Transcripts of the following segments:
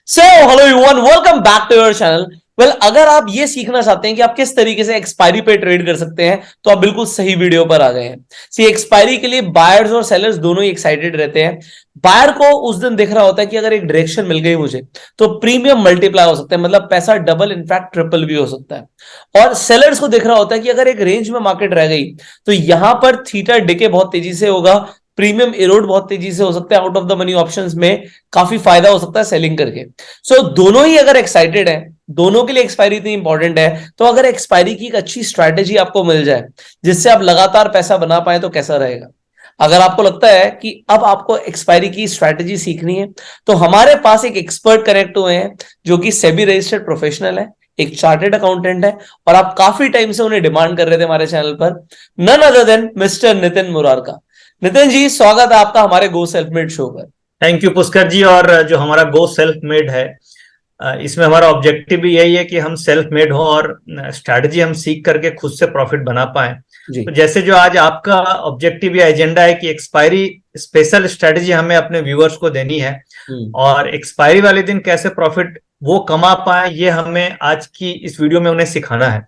So hello everyone, welcome back to your channel. अगर आप ये सीखना चाहते हैं कि आप किस तरीके से एक्सपायरी पे ट्रेड कर सकते हैं तो आप बिल्कुल सही वीडियो पर आ गए हैं। सी एक्सपायरी के लिए बायर्स और सेलर्स दोनों ही एक्साइटेड रहते हैं। बायर को उस दिन दिख रहा होता है कि अगर एक डायरेक्शन मिल गई मुझे तो प्रीमियम मल्टीप्लाई हो सकता है, मतलब पैसा डबल इनफैक्ट ट्रिपल भी हो सकता है। और सेलर्स को दिख रहा होता है कि अगर एक रेंज में मार्केट रह गई तो यहां पर थीटा डिके बहुत तेजी से होगा, प्रीमियम इरोड बहुत तेजी से हो सकता है, out of the money options में काफी फायदा हो सकता है सेलिंग करके। सो दोनों ही अगर एक्साइटेड है, दोनों के लिए एक्सपायरी इतनी इंपॉर्टेंट है, तो अगर एक्सपायरी की एक अच्छी स्ट्रैटेजी आपको मिल जाए जिससे आप लगातार पैसा बना पाए तो कैसा रहेगा। अगर आपको लगता है कि अब आपको एक्सपायरी की स्ट्रैटेजी सीखनी है तो हमारे पास एक एक्सपर्ट कनेक्ट हुए हैं जो कि सेबी रजिस्टर्ड प्रोफेशनल है, एक चार्टेड अकाउंटेंट है, और आप काफी टाइम से उन्हें डिमांड कर रहे थे हमारे चैनल पर। None other than mister Nitin Murarka. Nitin ji, स्वागत है आपका हमारे गो सेल्फ मेड शो पर। Thank you Pushkar ji. और जो हमारा गो सेल्फ मेड है, इसमें हमारा ऑब्जेक्टिव भी यही है कि हम सेल्फ मेड हो और स्ट्रैटेजी हम सीख करके खुद से प्रॉफिट बना पाए। तो जैसे जो आज आपका ऑब्जेक्टिव या एजेंडा है कि एक्सपायरी स्पेशल स्ट्रैटेजी हमें अपने व्यूअर्स को देनी है और एक्सपायरी वाले दिन कैसे प्रॉफिट वो कमा पाए, ये हमें आज की इस वीडियो में उन्हें सिखाना है।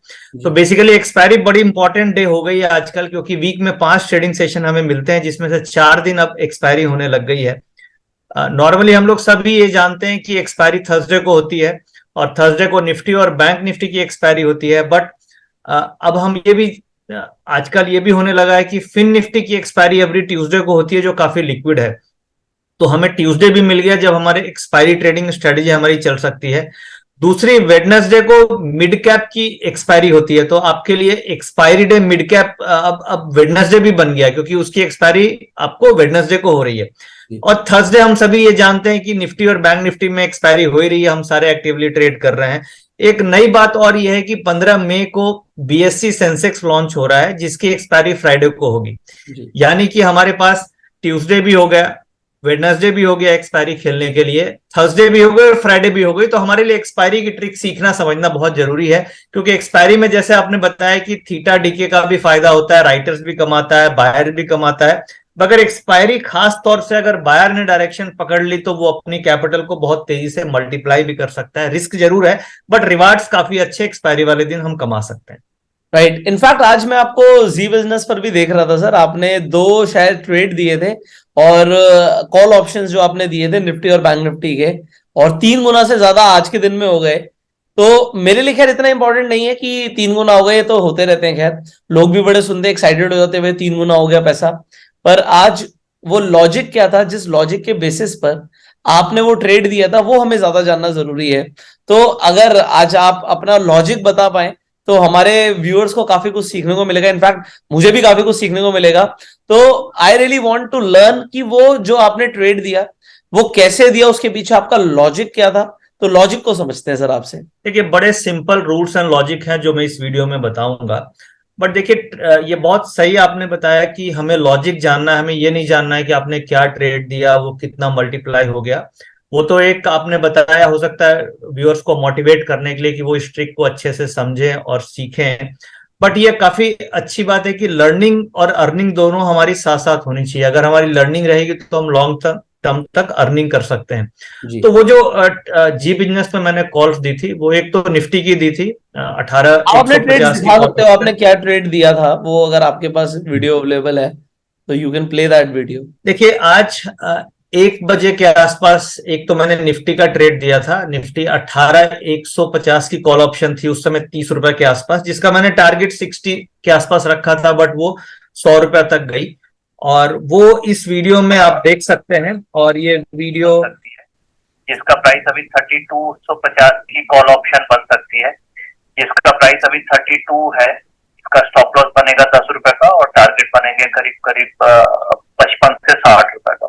तो बेसिकली एक्सपायरी बड़ी इंपॉर्टेंट डे हो गई है आजकल, क्योंकि वीक में 5 ट्रेडिंग सेशन हमें मिलते हैं जिसमें से 4 दिन अब एक्सपायरी होने लग गई है। नॉर्मली हम लोग सभी ये जानते हैं कि एक्सपायरी थर्सडे को होती है और थर्सडे को निफ्टी और बैंक निफ्टी की एक्सपायरी होती है। बट अब हम ये भी आजकल ये भी होने लगा है कि फिन निफ्टी की एक्सपायरी एवरी ट्यूसडे को होती है, जो काफी लिक्विड है। तो हमें ट्यूसडे भी मिल गया जब हमारे एक्सपायरी ट्रेडिंग स्ट्रेटेजी हमारी चल सकती है। दूसरी, वेडनेसडे को मिड कैप की एक्सपायरी होती है, तो आपके लिए एक्सपायरी डे मिड कैप अब वेडनेसडे भी बन गया क्योंकि उसकी एक्सपायरी आपको वेडनेसडे को हो रही है। और थर्सडे हम सभी ये जानते हैं कि निफ्टी और बैंक निफ्टी में एक्सपायरी हो ही रही है, हम सारे एक्टिवली ट्रेड कर रहे हैं। एक नई बात और यह है कि 15 मई को बीएससी सेंसेक्स लॉन्च हो रहा है जिसकी एक्सपायरी फ्राइडे को होगी। यानी कि हमारे पास ट्यूसडे भी हो गया, वेडनेसडे भी हो गया एक्सपायरी खेलने के लिए, थर्सडे भी हो गई और फ्राइडे भी हो गई। तो हमारे लिए एक्सपायरी की ट्रिक सीखना समझना बहुत जरूरी है, क्योंकि एक्सपायरी में जैसे आपने बताया कि थीटा डीके का भी फायदा होता है, राइटर्स भी कमाता है, बायर भी कमाता है। मगर एक्सपायरी खास तौर से अगर बायर ने डायरेक्शन पकड़ ली तो वो अपनी कैपिटल को बहुत तेजी से मल्टीप्लाई भी कर सकता है। रिस्क जरूर है बट रिवार्ड्स काफी अच्छे एक्सपायरी वाले दिन हम कमा सकते हैं। राइट। इनफैक्ट आज मैं आपको जी बिजनेस पर भी देख रहा था सर, आपने 2 शायद ट्रेड दिए थे और कॉल ऑप्शंस जो आपने दिए थे निफ्टी और बैंक निफ्टी के, और 3 गुना से ज्यादा आज के दिन में हो गए। तो मेरे लिए खैर इतना इंपॉर्टेंट नहीं है कि 3 गुना हो गए, तो होते रहते हैं। खैर लोग भी बड़े सुनते एक्साइटेड हो जाते हुए 3 गुना हो गया पैसा। पर आज वो लॉजिक क्या था, जिस लॉजिक के बेसिस पर आपने वो ट्रेड दिया था, वो हमें ज्यादा जानना जरूरी है। तो अगर आज आप अपना लॉजिक बता पाए तो हमारे व्यूअर्स को काफी कुछ सीखने को मिलेगा, इनफैक्ट मुझे भी काफी कुछ सीखने को मिलेगा। तो I really want to learn कि वो जो आपने ट्रेड दिया वो कैसे दिया, उसके पीछे आपका लॉजिक क्या था। तो लॉजिक को समझते हैं सर आपसे। देखिए, बड़े सिंपल रूल्स एंड लॉजिक हैं जो मैं इस वीडियो में बताऊंगा। बट देखिए, ये बहुत सही आपने बताया कि हमें लॉजिक जानना है, हमें ये नहीं जानना है कि आपने क्या ट्रेड दिया, वो कितना मल्टीप्लाई हो गया। वो तो एक आपने बताया, हो सकता है व्यूअर्स को मोटिवेट करने के लिए कि वो इस ट्रिक को अच्छे से समझें और सीखें। बट ये काफी अच्छी बात है कि लर्निंग और अर्निंग दोनों हमारी साथ साथ होनी चाहिए। अगर हमारी लर्निंग रहेगी तो हम लॉन्ग टर्म तक अर्निंग कर सकते हैं। तो वो जो जी बिजनेस में मैंने कॉल्स दी थी, वो एक तो निफ्टी की दी थी 18,150 की। आपने क्या ट्रेड दिया था वो, अगर आपके पास वीडियो अवेलेबल है तो you can play that video. देखिए, आज 1 बजे के आसपास एक तो मैंने निफ्टी का ट्रेड दिया था। निफ्टी 18,150 की कॉल ऑप्शन थी उस समय 30 रुपए के आसपास, जिसका मैंने टारगेट 60 के आसपास रखा था, बट वो 100 रुपए तक गई। और वो इस वीडियो में आप देख सकते हैं। और ये वीडियो जिसका प्राइस अभी 3250 की कॉल ऑप्शन बन सकती है, जिसका प्राइस अभी 32 है। इसका स्टॉप लॉस बनेगा 10 रुपए का और टारगेट बनेंगे करीब करीब 55 से 60 रुपए का।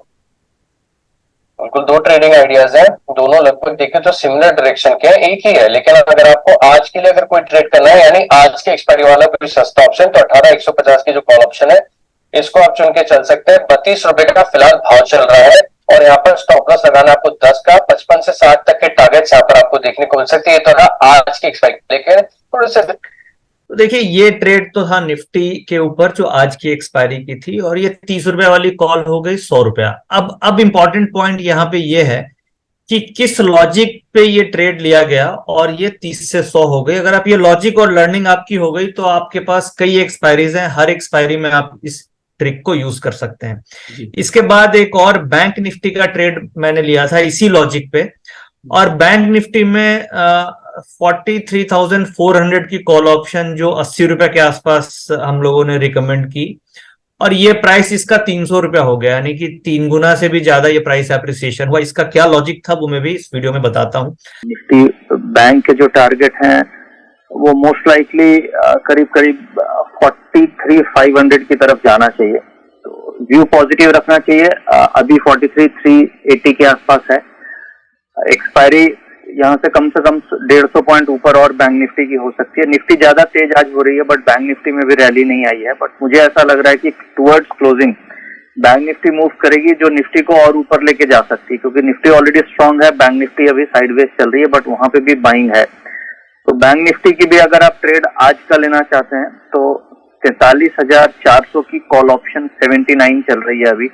बिल्कुल 2 ट्रेडिंग आइडियाज हैं, दोनों लगभग देखें तो सिमिलर डायरेक्शन के हैं, एक ही है। लेकिन अगर आपको आज के लिए अगर कोई ट्रेड करना है, यानी आज के एक्सपायरी वाला कोई सस्ता ऑप्शन, तो 18,150 की जो कॉल ऑप्शन है इसको आप चुन के चल सकते हैं। 32 रुपए का फिलहाल भाव चल रहा है और यहाँ पर स्टॉप लॉस लगाना आपको 10 का, 55 से 60 तक के टारगेट्स यहाँ पर आपको देखने को मिल सकते हैं। ये तो आज की एक्सपायरी। लेकिन थोड़े से तो देखिए, ये ट्रेड तो था निफ्टी के ऊपर जो आज की एक्सपायरी की थी, और ये 30 रुपए वाली कॉल हो गई 100 रुपया। अब इंपॉर्टेंट पॉइंट यहाँ पे ये है कि किस लॉजिक पे ये ट्रेड लिया गया और ये 30 से 100 हो गई। अगर आप ये लॉजिक और लर्निंग आपकी हो गई तो आपके पास कई एक्सपायरीज हैं, हर एक्सपायरी में आप इस ट्रिक को यूज कर सकते हैं। इसके बाद एक और बैंक निफ्टी का ट्रेड मैंने लिया था इसी लॉजिक पे, और बैंक निफ्टी में 43,400 की कॉल ऑप्शन जो 80 रुपए के आसपास हम लोगों ने रिकमेंड की, और ये प्राइस इसका 300 रुपया हो गया, यानी कि 3 गुना से भी ज्यादा ये प्राइस एप्रिसिएशन हुआ। इसका क्या लॉजिक था वो मैं भी इस वीडियो में बताता हूँ। निफ्टी बैंक के जो टारगेट हैं वो मोस्ट लाइकली करीब करीब 43,500 की तरफ जाना चाहिए, तो व्यू पॉजिटिव रखना चाहिए। अभी 43,380 के आसपास है। एक्सपायरी यहाँ से कम 150 पॉइंट ऊपर और बैंक निफ्टी की हो सकती है। निफ्टी ज्यादा तेज आज हो रही है, बट बैंक निफ्टी में भी रैली नहीं आई है। बट मुझे ऐसा लग रहा है कि towards closing bank Nifty move करेगी, जो निफ्टी को और ऊपर लेके जा सकती है, क्योंकि निफ्टी ऑलरेडी स्ट्रांग है, बैंक निफ्टी अभी साइडवेज चल रही है, बट वहां पे भी बाइंग है। तो बैंक निफ्टी की भी अगर आप ट्रेड आज का लेना चाहते हैं तो 43,400 की कॉल ऑप्शन 79 चल रही है अभी,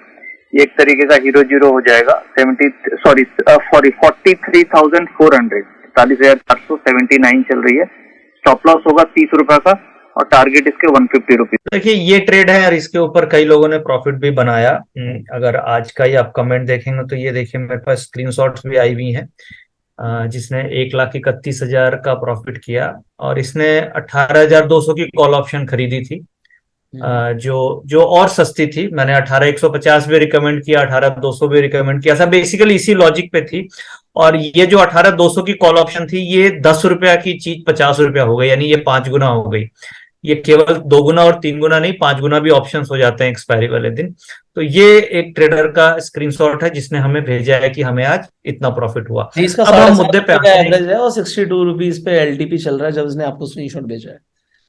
ये एक तरीके का हीरो जीरो हो जाएगा। 43,400 43,479 चल रही है। स्टॉप लॉस होगा 30 रुपए का और टारगेट इसके 150 रुपीज। देखिए ये ट्रेड है और इसके ऊपर कई लोगों ने प्रॉफिट भी बनाया। अगर आज का ही आप कमेंट देखेंगे तो ये देखिए मेरे पास स्क्रीनशॉट्स भी आई हुई हैं, जिसने 1,31,000 का प्रॉफिट किया, और इसने 18,200 की कॉल ऑप्शन खरीदी थी, जो और सस्ती थी। मैंने 18,150 भी रिकमेंड किया, 18,200 भी रिकमेंड किया, सब बेसिकली इसी लॉजिक पे थी। और ये जो 18,200 की कॉल ऑप्शन थी, ये 10 रुपया की चीज 50 रुपया हो गई, यानी ये 5 गुना हो गई। ये केवल 2 गुना और 3 गुना नहीं, 5 गुना भी ऑप्शंस हो जाते हैं एक्सपायरी वाले दिन। तो ये एक ट्रेडर का स्क्रीनशॉट है जिसने हमें भेजा है कि हमें आज इतना प्रॉफिट हुआ। इसका अब हम मुद्दे पे एवरेज है और 62 रुपीज पे एलटीपी चल रहा है जब उसने आपको स्क्रीनशॉट भेजा है।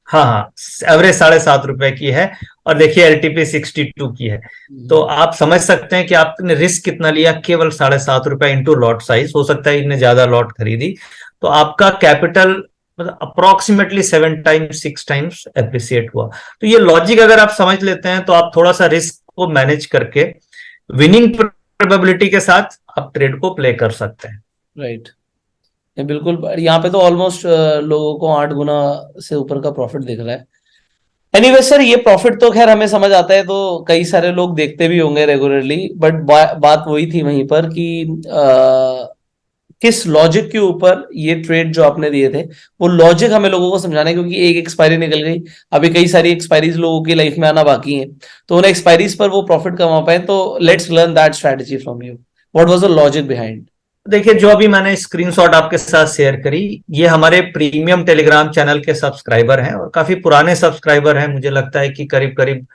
हाँ, एवरेज 7.5 रुपए की है, और देखिए एलटीपी 62 की है। तो आप समझ सकते हैं कि आपने रिस्क कितना लिया, केवल 7.5 रुपए इंटू लॉट साइज। हो सकता है इतने ज्यादा लॉट खरीदी तो आपका कैपिटल मतलब अप्रोक्सीमेटली 7 टाइम्स 6 टाइम्स एप्रिसिएट हुआ। तो ये लॉजिक अगर आप समझ लेते हैं तो आप थोड़ा सा रिस्क को मैनेज करके विनिंग प्रोबेबिलिटी के साथ आप ट्रेड को प्ले कर सकते हैं। राइट, बिल्कुल। यहाँ पे तो ऑलमोस्ट लोगों को 8 गुना से ऊपर का प्रॉफिट दिख रहा है। एनीवे सर, ये प्रॉफिट तो खैर हमें समझ आता है, तो कई सारे लोग देखते भी होंगे रेगुलरली, बट बात वही थी वहीं पर कि किस लॉजिक के ऊपर ये ट्रेड जो आपने दिए थे, वो लॉजिक हमें लोगों को समझाना है, क्योंकि एक एक्सपायरी निकल गई, अभी कई सारी एक्सपायरीज लोगों की लाइफ में आना बाकी है, तो उन एक्सपायरीज पर वो प्रॉफिट कमा पाए। तो let's learn that strategy from you. What was the logic behind? देखिए, जो अभी मैंने स्क्रीनशॉट आपके साथ शेयर करी, ये हमारे प्रीमियम टेलीग्राम चैनल के सब्सक्राइबर हैं और काफी पुराने सब्सक्राइबर हैं। मुझे लगता है कि करीब करीब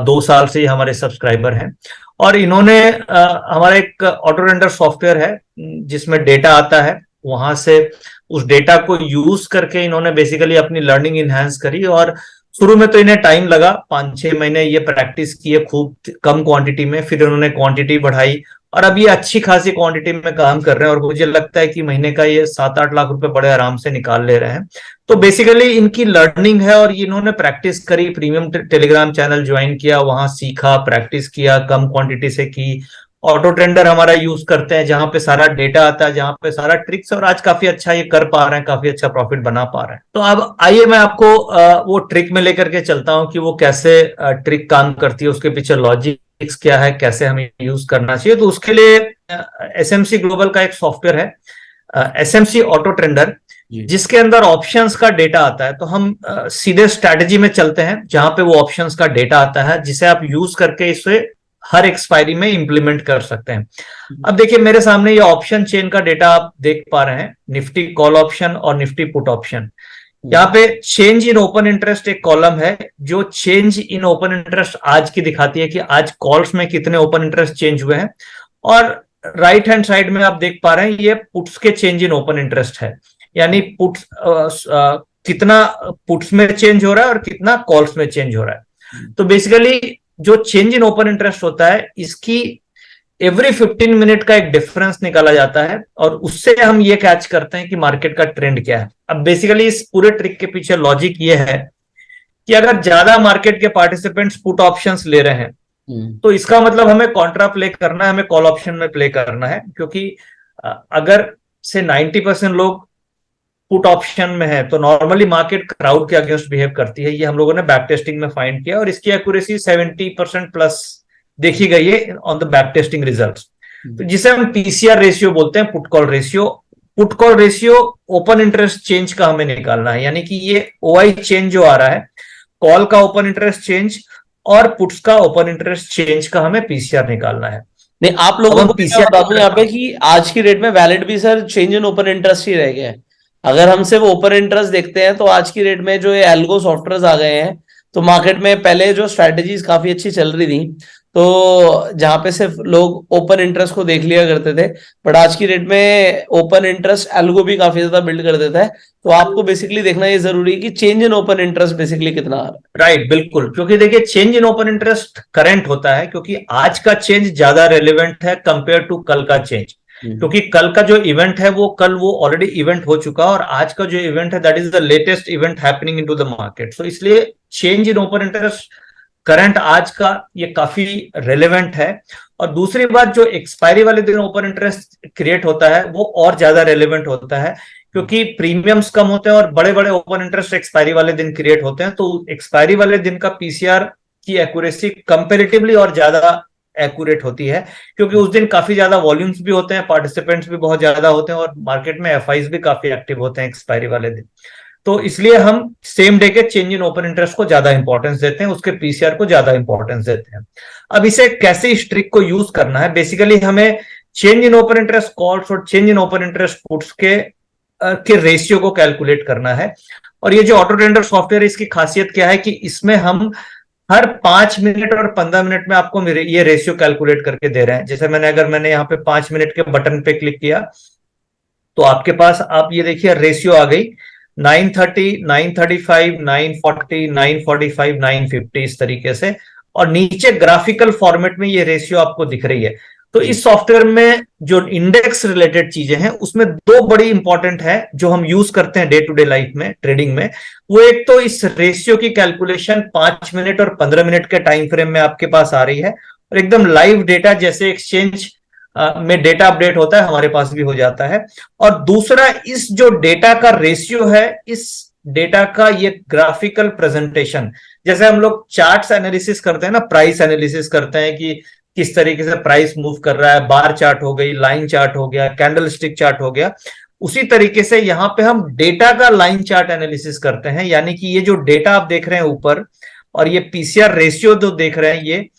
2 साल से हमारे सब्सक्राइबर हैं, और इन्होंने हमारा एक ऑटो रेंडर सॉफ्टवेयर है जिसमें डेटा आता है, वहां से उस डेटा को यूज करके इन्होंने बेसिकली अपनी लर्निंग इनहेंस करी। और शुरू में तो इन्हें टाइम लगा, 5-6 महीने ये प्रैक्टिस किए खूब कम क्वांटिटी में, फिर उन्होंने क्वांटिटी बढ़ाई और अब ये अच्छी खासी क्वांटिटी में काम कर रहे हैं, और मुझे लगता है कि महीने का ये 7-8 लाख रुपए बड़े आराम से निकाल ले रहे हैं। तो बेसिकली इनकी लर्निंग है और इन्होंने प्रैक्टिस करी, प्रीमियम टेलीग्राम चैनल ज्वाइन किया, वहां सीखा, प्रैक्टिस किया, कम क्वांटिटी से की। ऑटो ट्रेंडर हमारा यूज करते हैं जहां पे सारा डेटा आता है, जहां पे सारा ट्रिक्स, और आज काफी अच्छा ये कर पा रहे हैं, काफी अच्छा प्रॉफिट बना पा रहे हैं। तो अब आइए मैं आपको वो ट्रिक में लेकर के चलता हूं कि वो कैसे ट्रिक काम करती है, उसके पीछे लॉजिक क्या है, कैसे हमें यूज करना चाहिए। तो उसके लिए एसएमसी ग्लोबल का एक सॉफ्टवेयर है, एसएमसी ऑटो ट्रेंडर, जिसके अंदर ऑप्शंस का डेटा आता है। तो हम सीधे स्ट्रैटेजी में चलते हैं जहां पे वो ऑप्शंस का डेटा आता है, जिसे आप यूज करके इसे हर एक्सपायरी में इंप्लीमेंट कर सकते हैं। अब देखिए मेरे सामने ये ऑप्शन चेन का डेटा आप देख पा रहे हैं, निफ्टी कॉल ऑप्शन और निफ्टी पुट ऑप्शन। यहाँ पे चेंज इन ओपन इंटरेस्ट एक कॉलम है जो चेंज इन ओपन इंटरेस्ट आज की दिखाती है कि आज कॉल्स में कितने ओपन इंटरेस्ट चेंज हुए हैं, और राइट हैंड साइड में आप देख पा रहे हैं ये पुट्स के चेंज इन ओपन इंटरेस्ट है, यानी पुट्स कितना पुट्स में चेंज हो रहा है और कितना कॉल्स में चेंज हो रहा है। तो बेसिकली जो चेंज इन ओपन इंटरेस्ट होता है, इसकी एवरी 15 मिनट का एक डिफरेंस निकाला जाता है, और उससे हम ये कैच करते हैं कि मार्केट का ट्रेंड क्या है। अब बेसिकली इस पूरे ट्रिक के पीछे लॉजिक ये है कि अगर ज्यादा मार्केट के पार्टिसिपेंट्स पुट ऑप्शंस ले रहे हैं तो इसका मतलब हमें कॉन्ट्रा प्ले करना है, हमें कॉल ऑप्शन में प्ले करना है, क्योंकि अगर से 90% लोग पुट ऑप्शन में है तो नॉर्मली मार्केट क्राउड के अगेंस्ट बिहेव करती है। ये हम लोगों ने बैक टेस्टिंग में फाइंड किया और इसकी एक्यूरेसी 70% प्लस देखी गई है on the back testing results. तो जिसे हम पीसीआर रेशियो बोलते हैं, put call ratio. Put call ratio open interest change का हमें निकालना है, यानी कि ये ओआई चेंज जो आ रहा है, कॉल का ओपन इंटरेस्ट चेंज और पुट्स का ओपन इंटरेस्ट चेंज का हमें पीसीआर निकालना है। नहीं, आप लोगों को पीसीआर बता दूं यहाँ पे कि आज की डेट में वैलिड भी sir change in open interest ही रह गया है। अगर हम सिर्फ ओपन इंटरेस्ट देखते हैं तो आज की डेट में जो ये एल्गो सॉफ्टवेयर आ गए हैं, तो मार्केट में पहले जो स्ट्रेटेजीज काफी अच्छी चल रही थी, तो जहां पे सिर्फ लोग ओपन इंटरेस्ट को देख लिया करते थे, बट आज की डेट में ओपन इंटरेस्ट एल्गो भी काफी ज्यादा बिल्ड कर देता है। तो आपको बेसिकली देखना ये जरूरी है कि change in open interest basically कितना आ रहा है। राइट, बिल्कुल, क्योंकि देखिए change in open interest current होता है, क्योंकि आज का चेंज ज्यादा रेलिवेंट है कंपेयर टू कल का चेंज, क्योंकि कल का जो इवेंट है वो कल वो ऑलरेडी इवेंट हो चुका, और आज का जो इवेंट है that is the latest event happening into the market. So इसलिए change in open interest current आज का ये काफी रेलेवेंट है। और दूसरी बात, जो एक्सपायरी वाले दिन ओपन इंटरेस्ट क्रिएट होता है वो और ज्यादा रेलेवेंट होता है, क्योंकि प्रीमियम्स कम होते हैं और बड़े बड़े ओपन इंटरेस्ट एक्सपायरी वाले दिन क्रिएट होते हैं। तो एक्सपायरी वाले दिन का पीसीआर की एक्यूरेसी कंपेरेटिवली और ज्यादा एक्यूरेट होती है, क्योंकि उस दिन काफी ज्यादा वॉल्यूम्स भी होते हैं, पार्टिसिपेंट्स भी बहुत ज्यादा होते हैं और मार्केट में एफआईज भी काफी एक्टिव होते हैं एक्सपायरी वाले दिन। तो इसलिए हम सेम डे के चेंज इन ओपन इंटरेस्ट को ज्यादा इंपॉर्टेंस देते हैं, उसके पीसीआर को ज्यादा इंपॉर्टेंस देते हैं। अब इसे कैसे इस ट्रिक को यूज करना है, बेसिकली हमें change in open interest calls और change in open interest puts के रेशियो को कैलकुलेट करना है। और ये जो ऑटो ट्रेडर सॉफ्टवेयर है, इसकी खासियत क्या है कि इसमें हम हर 5 मिनट और 15 मिनट में आपको ये रेशियो कैलकुलेट करके दे रहे हैं। जैसे मैंने यहाँ पे 5 मिनट के बटन पे क्लिक किया तो आपके पास आप ये देखिए रेशियो आ गई 930, 935, 940, 945, 950 इस तरीके से, और नीचे ग्राफिकल फॉर्मेट में ये रेशियो आपको दिख रही है। तो इस सॉफ्टवेयर में जो इंडेक्स रिलेटेड चीजें हैं उसमें दो बड़ी इंपॉर्टेंट है जो हम यूज करते हैं डे टू डे लाइफ में ट्रेडिंग में। वो एक तो इस रेशियो की कैलकुलेशन 5 मिनट और 15 मिनट के टाइम फ्रेम में आपके पास आ रही है, और एकदम लाइव डेटा जैसे एक्सचेंज में डेटा अपडेट होता है हमारे पास भी हो जाता है। और दूसरा, इस जो डेटा का रेशियो है, इस डेटा का ये ग्राफिकल प्रेजेंटेशन, जैसे हम लोग चार्ट्स एनालिसिस करते हैं ना, प्राइस एनालिसिस करते हैं कि किस तरीके से प्राइस मूव कर रहा है, बार चार्ट हो गई, लाइन चार्ट हो गया, कैंडल स्टिक चार्ट हो गया, उसी तरीके से यहाँ पे हम डेटा का लाइन चार्ट एनालिसिस करते हैं। यानी कि ये जो डेटा आप देख रहे हैं ऊपर और ये पीसीआर रेशियो जो देख रहे हैं, ये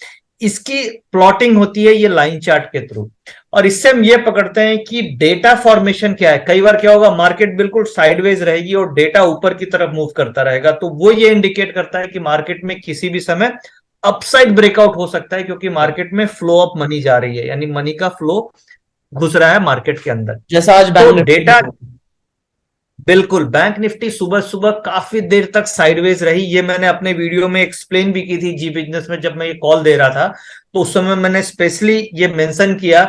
इसकी प्लॉटिंग होती है ये लाइन चार्ट के थ्रू, और इससे हम ये पकड़ते हैं कि डेटा फॉर्मेशन क्या है। कई बार क्या होगा, मार्केट बिल्कुल साइडवेज रहेगी और डेटा ऊपर की तरफ मूव करता रहेगा, तो वो ये इंडिकेट करता है कि मार्केट में किसी भी समय अपसाइड ब्रेकआउट हो सकता है, क्योंकि मार्केट में फ्लो ऑफ मनी जा रही है, यानी मनी का फ्लो घुस रहा है मार्केट के अंदर। जैसा आज बैंक डेटा बिल्कुल, बैंक निफ्टी सुबह सुबह काफी देर तक साइडवेज रही, ये मैंने अपने वीडियो में एक्सप्लेन भी की थी जी बिजनेस में। जब मैं ये कॉल दे रहा था तो उस समय मैंने स्पेशली ये मेंशन किया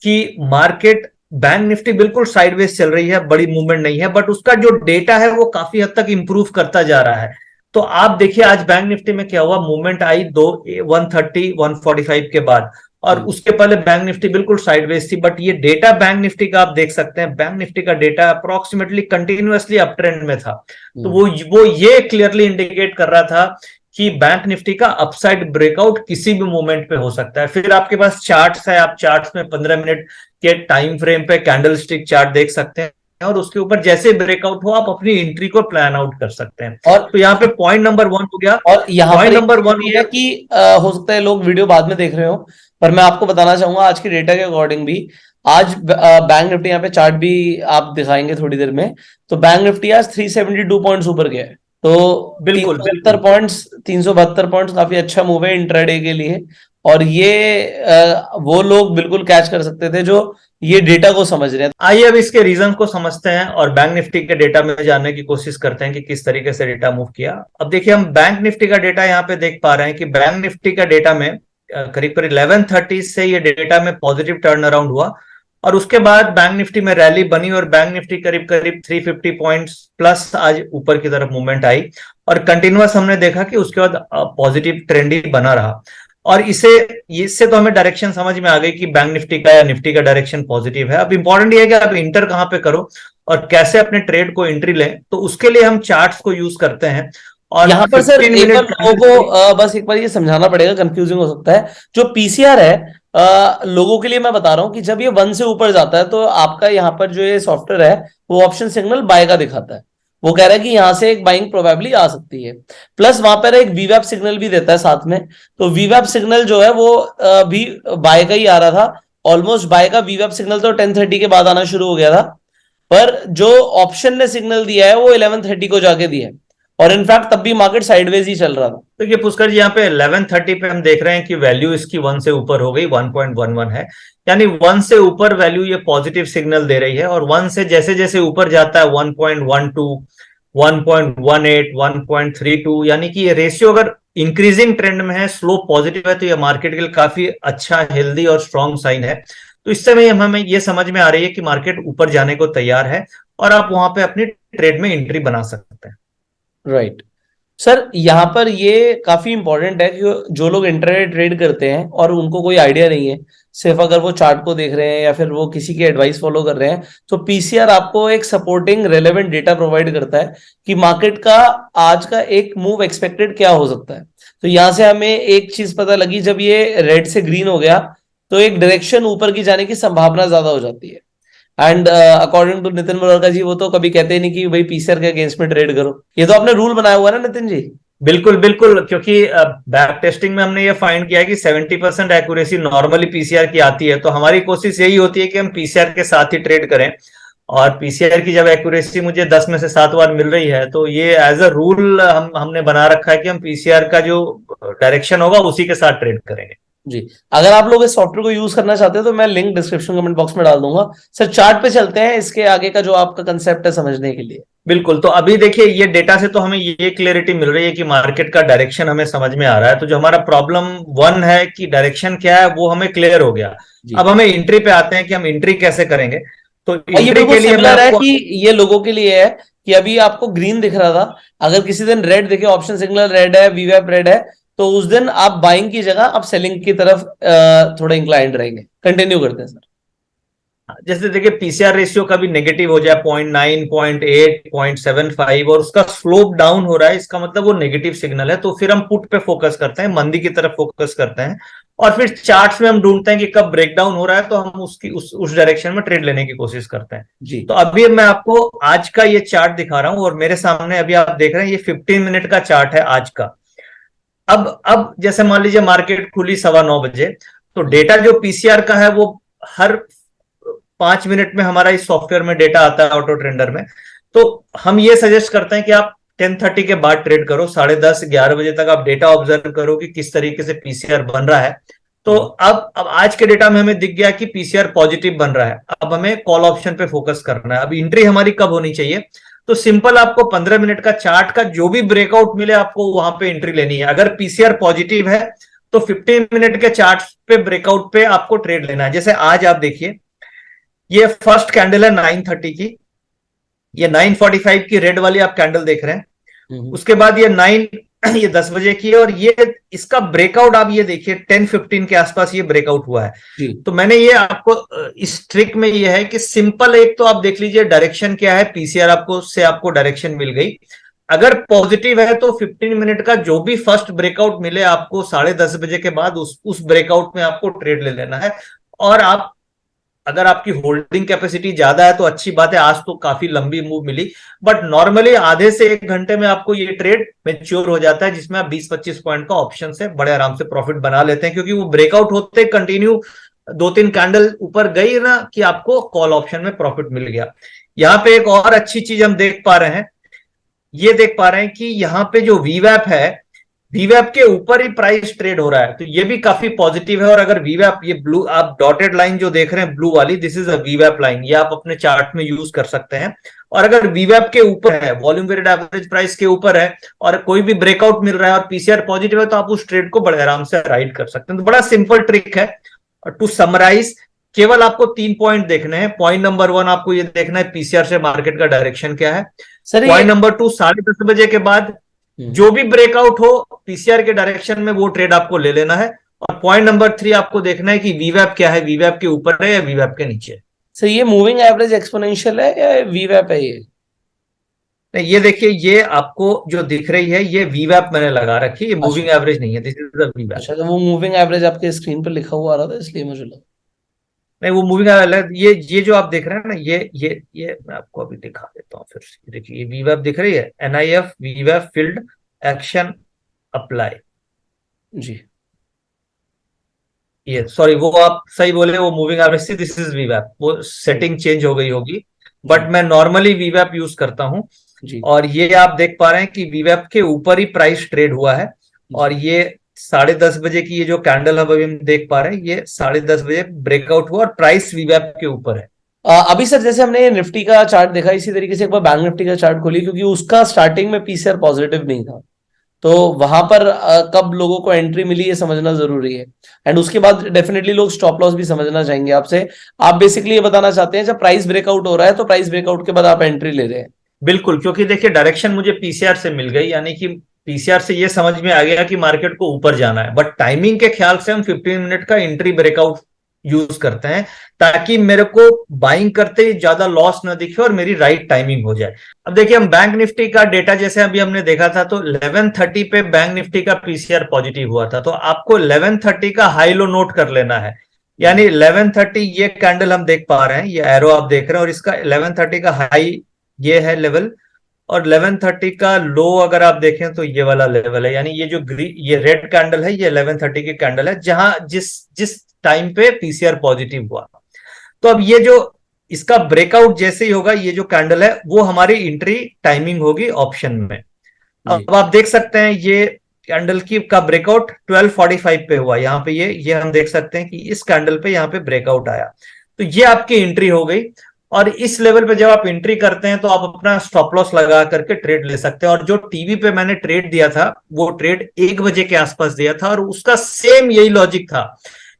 कि मार्केट बैंक निफ्टी बिल्कुल साइडवेज चल रही है, बड़ी मूवमेंट नहीं है, बट उसका जो डेटा है वो काफी हद तक इंप्रूव करता जा रहा है। तो आप देखिए आज बैंक निफ्टी में क्या हुआ, मूवमेंट आई 130, 145 के बाद, और उसके पहले बैंक निफ्टी बिल्कुल साइडवेज थी। बट ये डेटा बैंक निफ्टी का आप देख सकते हैं, बैंक निफ्टी का data approximately continuously up trend में था। तो वो ये क्लियरली इंडिकेट कर रहा था कि बैंक निफ्टी का अपसाइड ब्रेकआउट किसी भी मोमेंट पे हो सकता है। फिर आपके पास चार्ट्स है, आप चार्ट्स में 15 मिनट के टाइम फ्रेम पे कैंडल स्टिक चार्ट देख सकते हैं, और उसके ऊपर जैसे ब्रेकआउट हो आप अपनी एंट्री को प्लान आउट कर सकते हैं। और तो यहाँ पे पॉइंट नंबर 1 हो गया। और यहाँ पॉइंट नंबर 1 है कि हो सकता है लोग वीडियो बाद में देख रहे हो, पर मैं आपको बताना चाहूंगा आज की डेटा के अकॉर्डिंग भी आज बैंक निफ्टी, यहाँ पे चार्ट भी आप दिखाएंगे थोड़ी देर में, तो बैंक निफ्टी आज 372 पॉइंट्स ऊपर गया है। तो बिल्कुल 372 पॉइंट्स काफी अच्छा मूव है इंट्राडे के लिए, और ये वो लोग बिल्कुल कैच कर सकते थे जो ये डेटा को समझ रहे हैं। आइए अब इसके रीजन को समझते हैं और बैंक निफ्टी के डेटा में जानने की कोशिश करते हैं कि किस तरीके से डेटा मूव किया। अब देखिए हम बैंक निफ्टी का डेटा यहाँ पे देख पा रहे हैं कि बैंक निफ्टी का डेटा में करीब करीब 1130 से ये डेटा में पॉजिटिव टर्न अराउंड हुआ, और उसके बाद बैंक निफ्टी में रैली बनी और बैंक निफ्टी करीब करीब 350 पॉइंट्स प्लस आज ऊपर की तरफ मूवमेंट आई, और कंटिन्यूअस हमने देखा कि उसके बाद पॉजिटिव ट्रेंड ही बना रहा। और इससे तो हमें डायरेक्शन समझ में आ गई कि बैंक निफ्टी का या निफ्टी का डायरेक्शन पॉजिटिव है। अब इंपॉर्टेंट ये है कि आप इंटर कहां पे करो और कैसे अपने ट्रेड को एंट्री लें, तो उसके लिए हम चार्ट्स को यूज करते हैं। और यहाँ पर सर एक बार लोगों को बस एक बार ये समझाना पड़ेगा, कंफ्यूजिंग हो सकता है। जो पीसीआर है लोगों के लिए मैं बता रहा हूं कि जब ये 1 से ऊपर जाता है तो आपका यहाँ पर जो ये सॉफ्टवेयर है वो ऑप्शन सिग्नल बाय का दिखाता है। वो कह रहा है कि यहां से एक बाइंग प्रोबेबली आ सकती है, प्लस वहां पर एक वीवैप सिग्नल भी देता है साथ में। तो वीवैप सिग्नल जो है वो भी बाय का ही आ रहा था, ऑलमोस्ट बाय का वीवैप सिग्नल तो 10:30 के बाद आना शुरू हो गया था, पर जो ऑप्शन ने सिग्नल दिया है वो 11:30 को जाके दिया है, और इनफैक्ट तब भी मार्केट साइडवेज ही चल रहा था। तो ये पुष्कर जी यहाँ पे 11:30 पे हम देख रहे हैं कि वैल्यू इसकी 1 से ऊपर हो गई, 1.11 है, यानी 1 से ऊपर वैल्यू ये पॉजिटिव सिग्नल दे रही है। और 1 से जैसे जैसे ऊपर जाता है 1.12, 1.18, 1.32, यानी कि ये रेशियो अगर इंक्रीजिंग ट्रेंड में है, स्लोप पॉजिटिव है, तो ये मार्केट के लिए काफी अच्छा, हेल्दी और स्ट्रॉन्ग साइन है। तो इस समय हमें ये समझ में आ रही है कि मार्केट ऊपर जाने को तैयार है और आप वहां पे अपनी ट्रेड में एंट्री बना सकते हैं। राइट सर, यहाँ पर ये काफी इंपॉर्टेंट है कि जो लोग इंट्राडे ट्रेड करते हैं और उनको कोई आइडिया नहीं है, सिर्फ अगर वो चार्ट को देख रहे हैं या फिर वो किसी की एडवाइस फॉलो कर रहे हैं, तो पीसीआर आपको एक सपोर्टिंग रेलेवेंट डेटा प्रोवाइड करता है कि मार्केट का आज का एक मूव एक्सपेक्टेड क्या हो सकता है। तो यहां से हमें एक चीज पता लगी, जब ये रेड से ग्रीन हो गया तो एक डायरेक्शन ऊपर की जाने की संभावना ज्यादा हो जाती है। एंड अकॉर्डिंग टू नितिन मुररका जी, वो तो कभी कहते ही नहीं कि भाई पीसीआर के अगेंस्ट में ट्रेड करो। ये तो आपने रूल बनाया हुआ है ना नितिन जी? बिल्कुल बिल्कुल, क्योंकि बैक टेस्टिंग में हमने ये फाइंड किया है कि 70% एक्यूरेसी नॉर्मली पीसीआर की आती है, तो हमारी कोशिश यही होती है कि हम पीसीआर के साथ ही ट्रेड करें। और पीसीआर की जब एक्यूरेसी मुझे 10 में से 7 बार मिल रही है, तो ये एज अ रूल हमने बना रखा है कि हम पीसीआर का जो डायरेक्शन होगा उसी के साथ ट्रेड करेंगे। जी, अगर आप लोग इस सॉफ्टवेयर को यूज करना चाहते हैं तो मैं लिंक डिस्क्रिप्शन कमेंट बॉक्स में डाल दूंगा। सर चार्ट पे चलते हैं, इसके आगे का जो आपका कंसेप्ट है समझने के लिए। बिल्कुल, तो अभी देखिए ये डेटा से तो हमें ये क्लियरिटी मिल रही है कि मार्केट का डायरेक्शन हमें समझ में आ रहा है। तो जो हमारा प्रॉब्लम 1 है कि डायरेक्शन क्या है, वो हमें क्लियर हो गया। अब हमें एंट्री पे आते हैं कि हम एंट्री कैसे करेंगे। तो एंट्री के लिए है कि ये लोगों के लिए है कि अभी आपको ग्रीन दिख रहा था, अगर किसी दिन रेड दिखे, ऑप्शन सिग्नल रेड है, वीवैप रेड है, तो उस दिन आप बाइंग की जगह आप सेलिंग की तरफ थोड़ा इंक्लाइंड रहेंगे। कंटिन्यू करते हैं सर। जैसे देखिए पीसीआर रेशियो का भी नेगेटिव हो जाए 0.9, 0.8, 0.75 और उसका स्लोप डाउन हो रहा है, इसका मतलब वो नेगेटिव सिग्नल है। तो फिर हम पुट पे फोकस करते हैं, मंदी की तरफ फोकस करते हैं, और फिर चार्ट्स में हम ढूंढते हैं कि कब ब्रेकडाउन हो रहा है, तो हम उसकी उस डायरेक्शन में ट्रेड लेने की कोशिश करते हैं जी। तो अभी मैं आपको आज का ये चार्ट दिखा रहा हूं और मेरे सामने अभी आप देख रहे हैं ये 15 मिनट का चार्ट है आज का। अब जैसे मान लीजिए मार्केट खुली 9:15 बजे, तो डेटा जो पीसीआर का है वो हर 5 मिनट में हमारा इस सॉफ्टवेयर में डेटा आता है ऑटो ट्रेंडर में। तो हम ये सजेस्ट करते हैं कि आप 10:30 के बाद ट्रेड करो, 10:30 11 बजे तक आप डेटा ऑब्जर्व करो कि किस तरीके से पीसीआर बन रहा है। तो अब आज के डेटा में हमें दिख गया कि पीसीआर पॉजिटिव बन रहा है। अब हमें कॉल ऑप्शन पे फोकस करना है। अब एंट्री हमारी कब होनी चाहिए? तो सिंपल, आपको 15 मिनट का चार्ट का जो भी ब्रेकआउट मिले आपको वहां पे एंट्री लेनी है। अगर पीसीआर पॉजिटिव है तो 15 मिनट के चार्ट पे ब्रेकआउट पे आपको ट्रेड लेना है। जैसे आज आप देखिए ये फर्स्ट कैंडल है 9:30 की, ये 9:45 की रेड वाली आप कैंडल देख रहे हैं। उसके बाद ये 10 बजे की है, और ये इसका ब्रेकआउट आप ये देखिए 10:15 के आसपास ये ब्रेकआउट हुआ है। तो मैंने ये आपको इस ट्रिक में ये है कि सिंपल, एक तो आप देख लीजिए डायरेक्शन क्या है, पीसीआर आपको डायरेक्शन मिल गई। अगर पॉजिटिव है तो 15 मिनट का जो भी फर्स्ट ब्रेकआउट मिले आपको 10:30 बजे के बाद उस ब्रेकआउट में आपको ट्रेड ले लेना है। और आप अगर आपकी होल्डिंग कैपेसिटी ज्यादा है तो अच्छी बात है, आज तो काफी लंबी मूव मिली, बट नॉर्मली आधे से 1 घंटे में आपको ये ट्रेड मैच्योर हो जाता है, जिसमें आप 20-25 पॉइंट का ऑप्शन से बड़े आराम से प्रॉफिट बना लेते हैं। क्योंकि वो ब्रेकआउट होते कंटिन्यू 2-3 कैंडल ऊपर गई ना कि आपको कॉल ऑप्शन में प्रॉफिट मिल गया। यहाँ पे एक और अच्छी चीज हम देख पा रहे हैं, ये देख पा रहे हैं कि यहाँ पे जो वीवैप है, वीवैप के ऊपर ही प्राइस ट्रेड हो रहा है, तो ये भी काफी पॉजिटिव है। और अगर वीवैप, ये ब्लू आप डॉटेड लाइन जो देख रहे हैं ब्लू वाली, दिस इज अ वीवैप लाइन, ये आप अपने चार्ट में यूज कर सकते हैं। और अगर वीवैप के ऊपर है, वॉल्यूम वेटेड एवरेज प्राइस के ऊपर है, और कोई भी ब्रेकआउट मिल रहा है और पीसीआर पॉजिटिव है, तो आप उस ट्रेड को बड़े आराम से राइड कर सकते हैं। तो बड़ा सिंपल ट्रिक है। टू समराइज, केवल आपको 3 पॉइंट देखने हैं। पॉइंट नंबर 1 आपको ये देखना है पीसीआर से मार्केट का डायरेक्शन क्या है। पॉइंट नंबर 2, 10:30 बजे के बाद जो भी ब्रेकआउट हो पीसीआर के डायरेक्शन में, वो ट्रेड आपको ले लेना है। और पॉइंट नंबर 3 आपको देखना है कि वीवैप क्या है, वीवैप के ऊपर है या वीवैप के नीचे है। सर ये मूविंग एवरेज एक्सपोनेंशियल है या वीवैप है ये? नहीं, ये देखिए, ये आपको जो दिख रही है ये वीवैप मैंने लगा रखी है, ये मूविंग एवरेज नहीं है, दिस इज द वीवैप। अच्छा, तो वो मूविंग एवरेज आपके स्क्रीन पर लिखा हुआ आ रहा था इसलिए मुझे लगा। नहीं, वो मूविंग एवरेज, ये जो आप देख रहे हैं ना, ये मैं आपको अभी दिखा देता हूँ फिर से। देखिए ये वीवैप दिख रही है, NIF वीवैप फील्ड एक्शन अप्लाई। जी, ये सॉरी, वो आप सही बोले, वो मूविंग एवरेज से, दिस इज वीवैप, वो सेटिंग चेंज हो गई होगी, बट मैं नॉर्मली वीवैप यूज करता हूँ। जी, और ये आप देख पा रहे हैं कि वीवैप के ऊपर ही प्राइस ट्रेड हुआ है, और ये 10:30 बजे की ये जो कैंडल अभी हम देख पा रहे हैं, ये 10:30 बजे ब्रेकआउट हुआ और प्राइस वीवैप के ऊपर है। अभी सर जैसे हमने निफ्टी का चार्ट देखा, इसी तरीके से एक बार बैंक निफ्टी का चार्ट खोली, क्योंकि उसका स्टार्टिंग में पीसीआर पॉजिटिव नहीं था, तो वहां पर कब लोगों को एंट्री मिली ये समझना जरूरी है। एंड उसके बाद डेफिनेटली लोग स्टॉप लॉस भी समझना चाहेंगे आपसे। आप बेसिकली ये बताना चाहते हैं जब प्राइस ब्रेकआउट हो रहा है तो प्राइस ब्रेकआउट के बाद आप एंट्री ले रहे हैं? बिल्कुल, क्योंकि देखिए डायरेक्शन मुझे पीसीआर से मिल गई, यानी कि पीसीआर से ये समझ में आ गया कि मार्केट को ऊपर जाना है, बट टाइमिंग के ख्याल से हम 15 मिनट का एंट्री ब्रेकआउट यूज करते हैं, ताकि मेरे को बाइंग करते ही ज्यादा लॉस ना दिखे और मेरी राइट टाइमिंग हो जाए। अब देखिए, हम बैंक निफ्टी का डेटा जैसे अभी हमने देखा था, तो 11:30 पे बैंक निफ्टी का पीसीआर पॉजिटिव हुआ था, तो आपको 11:30 का हाई लो नोट कर लेना है। यानी 11:30 ये कैंडल हम देख पा रहे हैं, ये एरो आप देख रहे हैं, और इसका 11:30 का हाई ये है लेवल, और 11:30 का लो अगर आप देखें तो ये वाला लेवल है। यानी ये जो ये रेड कैंडल है, ये 11:30 की कैंडल है, जहां जिस टाइम पे पीसीआर पॉजिटिव हुआ। तो अब ये जो इसका ब्रेकआउट जैसे ही होगा, ये जो कैंडल है वो हमारी एंट्री टाइमिंग होगी ऑप्शन में। अब आप देख सकते हैं ये कैंडल की का ब्रेकआउट 12:45 पे हुआ, यहाँ पे ये हम देख सकते हैं कि इस कैंडल पे यहाँ पे ब्रेकआउट आया, तो ये आपकी एंट्री हो गई। और इस लेवल पे जब आप एंट्री करते हैं तो आप अपना स्टॉप लॉस लगा करके ट्रेड ले सकते हैं। और जो टीवी पे मैंने ट्रेड दिया था, वो ट्रेड 1 बजे के आसपास दिया था, और उसका सेम यही लॉजिक था,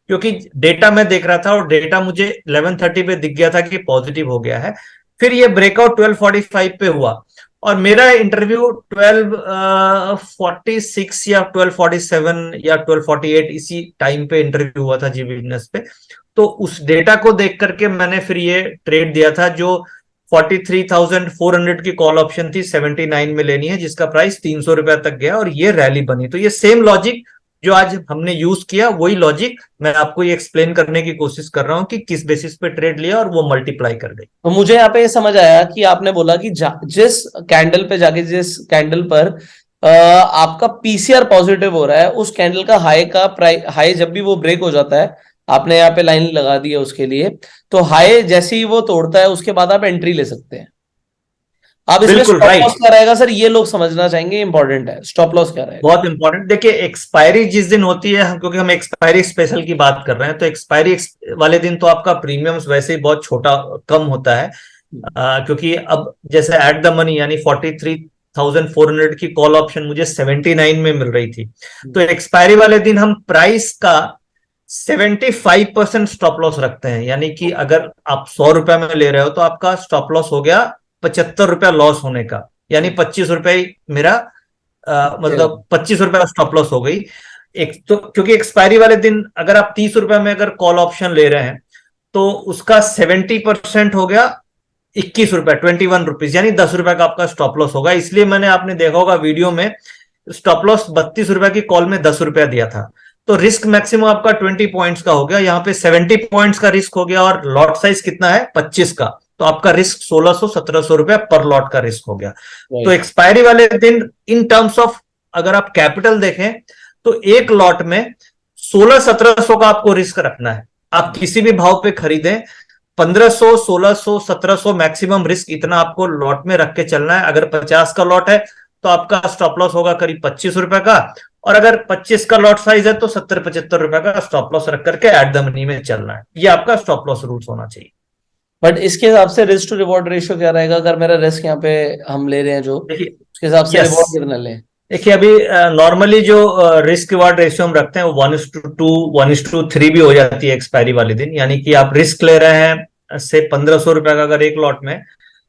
क्योंकि डेटा मैं देख रहा था और डेटा मुझे 11:30 पे दिख गया था कि पॉजिटिव हो गया है। फिर ये ब्रेकआउट 12:45 पे हुआ, और मेरा इंटरव्यू 12:46 या 12:47 या 12:48 इसी टाइम पे इंटरव्यू हुआ था जी बिजनेस पे। तो उस डेटा को देख करके मैंने फिर ये ट्रेड दिया था, जो 43,400 की कॉल ऑप्शन थी, 79 में लेनी है, जिसका प्राइस 300 रुपए तक गया और ये रैली बनी। तो ये सेम लॉजिक जो आज हमने यूज किया, वही लॉजिक मैं आपको ये एक्सप्लेन करने की कोशिश कर रहा हूं कि किस बेसिस पे ट्रेड लिया और वो मल्टीप्लाई कर गई। तो मुझे यहाँ पे समझ आया कि आपने बोला कि जिस कैंडल पे जाके, जिस कैंडल पर आपका पीसीआर पॉजिटिव हो रहा है, उस कैंडल का हाई जब भी वो ब्रेक हो जाता है, आपने यहाँ पे लाइन लगा दी है उसके लिए, तो हाई जैसे ही वो तोड़ता है उसके बाद आप एंट्री ले सकते हैं। अब इसमें स्टॉप लॉस क्या रहेगा सर, ये लोग समझना चाहेंगे, इंपॉर्टेंट है स्टॉप लॉस क्या रहेगा। बहुत इंपॉर्टेंट, देखिए एक्सपायरी जिस दिन होती है, क्योंकि हम एक्सपायरी स्पेशल की बात कर रहे हैं, तो एक्सपायरी वाले दिन तो आपका प्रीमियम्स वैसे ही बहुत छोटा कम होता है, क्योंकि अब जैसे एट द मनी यानी 43,400 की कॉल ऑप्शन मुझे 79 में मिल रही थी, तो एक्सपायरी वाले दिन हम प्राइस का 75% स्टॉप लॉस रखते हैं। यानी कि अगर आप 100 रुपए में ले रहे हो तो आपका स्टॉप लॉस हो गया 75 रुपया लॉस होने का, यानी 25 रुपए मेरा मतलब 25 रुपए स्टॉप लॉस हो गई। एक तो क्योंकि एक्सपायरी वाले दिन अगर आप 30 रुपए में अगर कॉल ऑप्शन ले रहे हैं तो उसका 70% हो गया 21 रुपए, 21 रुपीज, यानी 10 रुपए का आपका स्टॉप लॉस होगा। इसलिए मैंने आपने देखा होगा वीडियो में स्टॉप लॉस 32 रुपए की कॉल में 10 रुपया दिया था, तो रिस्क मैक्सिमम आपका 20 पॉइंट्स का हो गया, यहाँ पे 70 पॉइंट्स का रिस्क हो गया, और लॉट साइज कितना है 25 का, तो आपका रिस्क 1600-1700 रुपया पर लॉट का रिस्क हो गया। तो एक्सपायरी वाले दिन इन टर्म्स ऑफ अगर आप कैपिटल देखें तो एक लॉट में 1600-1700 का आपको रिस्क रखना है। आप किसी भी भाव पे खरीदें, 1500, 1600, 1700 मैक्सिमम रिस्क, इतना आपको लॉट में रख के चलना है। अगर 50 का लॉट है तो आपका स्टॉप लॉस होगा करीब 25 रुपए का, और अगर 25 का लॉट साइज है तो 70-75 रुपए का स्टॉप लॉस रख करके एट द मनी में चलना है। ये आपका स्टॉप लॉस रूल्स होना चाहिए। बट इसके हिसाब से रिस्क टू रिवॉर्ड रेशियो क्या रहेगा, अगर मेरा रिस्क यहाँ पे हम ले रहे हैं जो, देखिए उसके हिसाब से रिवॉर्ड कितना लें? देखिए अभी नॉर्मली जो रिस्क रिवॉर्ड रेशियो हम रखते हैं वो 1:2, 1:3 भी हो जाती है एक्सपायरी वाले दिन। यानी कि आप रिस्क ले रहे हैं से 1500 रुपए का अगर एक लॉट में,